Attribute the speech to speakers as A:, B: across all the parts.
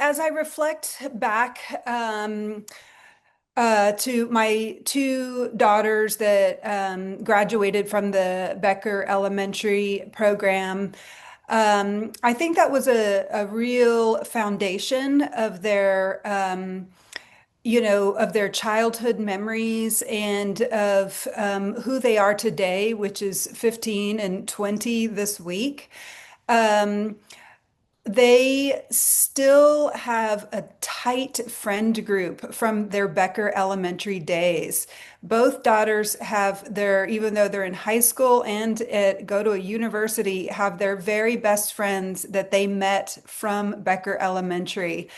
A: as I reflect back to my two daughters that graduated from the Becker Elementary program, I think that was a real foundation of of their childhood memories and of who they are today, which is 15 and 20 this week. Um, they still have a tight friend group from their Becker Elementary days. Both daughters have even though they're in high school and go to a university, have their very best friends that they met from Becker Elementary.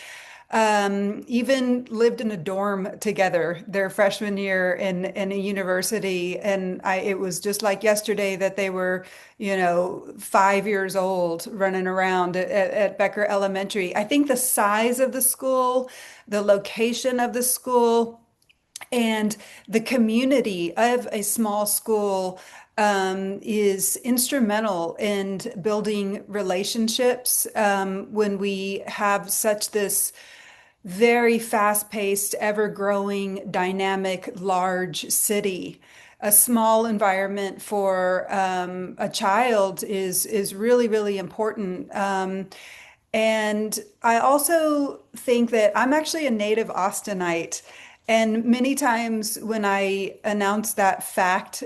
A: Even lived in a dorm together their freshman year in a university. And it was just like yesterday that they were, 5 years old running around at Becker Elementary. I think the size of the school, the location of the school, and the community of a small school is instrumental in building relationships when we have such this very fast-paced, ever-growing, dynamic, large city. A small environment for a child is really, really important. And I also think that I'm actually a native Austinite. And many times when I announce that fact,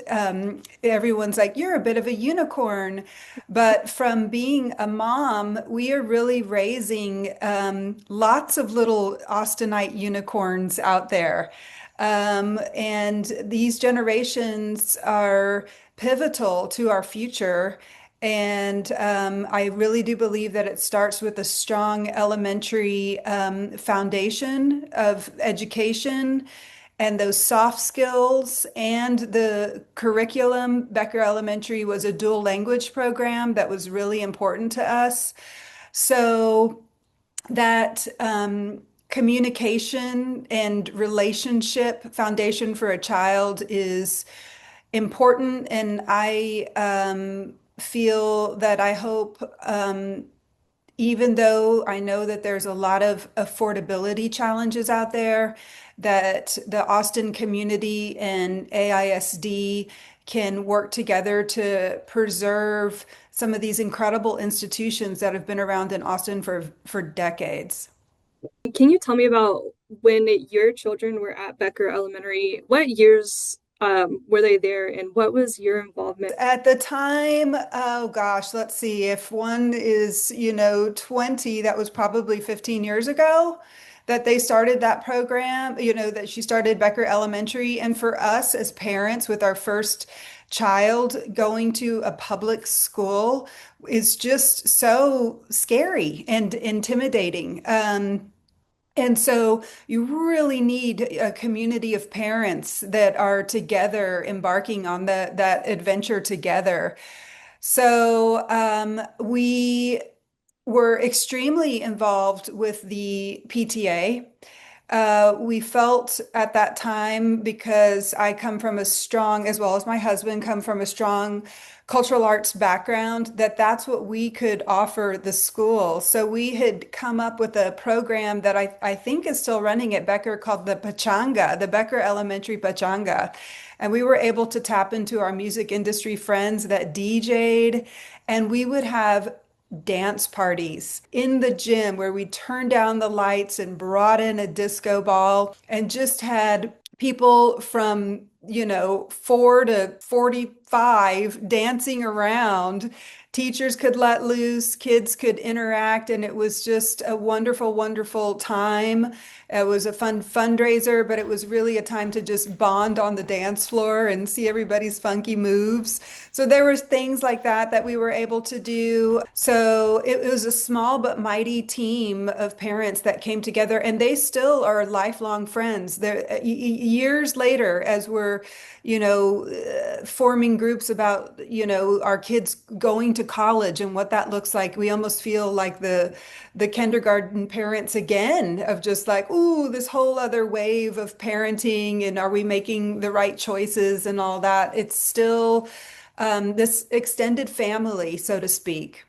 A: everyone's like, you're a bit of a unicorn. But from being a mom, we are really raising lots of little Austinite unicorns out there. And these generations are pivotal to our future. And I really do believe that it starts with a strong elementary foundation of education and those soft skills and the curriculum. Becker Elementary was a dual language program that was really important to us. So that communication and relationship foundation for a child is important. And I feel that I hope, even though I know that there's a lot of affordability challenges out there, that the Austin community and AISD can work together to preserve some of these incredible institutions that have been around in Austin for decades.
B: Can you tell me about when your children were at Becker Elementary? What years were they there, and what was your involvement?
A: At the time, oh gosh, let's see, if one is, 20, that was probably 15 years ago that they started that program, that she started Becker Elementary. And for us as parents with our first child, going to a public school is just so scary and intimidating. And so you really need a community of parents that are together embarking on that adventure together. So we were extremely involved with the PTA. We felt at that time, because I come from a strong, as well as my husband, come from a strong cultural arts background, that that's what we could offer the school. So we had come up with a program that I think is still running at Becker called the Pachanga, the Becker Elementary Pachanga. And we were able to tap into our music industry friends that DJ'd, and we would have dance parties in the gym where we turned down the lights and brought in a disco ball and just had people from 4 to 45 dancing around. Teachers could let loose, kids could interact, and it was just a wonderful, wonderful time. It was a fun fundraiser, but it was really a time to just bond on the dance floor and see everybody's funky moves. So there were things like that that we were able to do. So it was a small but mighty team of parents that came together, and they still are lifelong friends. They're, years later, as we're, forming groups about, our kids going to college and what that looks like, we almost feel like the kindergarten parents again, of just like, ooh, this whole other wave of parenting, and are we making the right choices and all that. It's still this extended family, so to speak.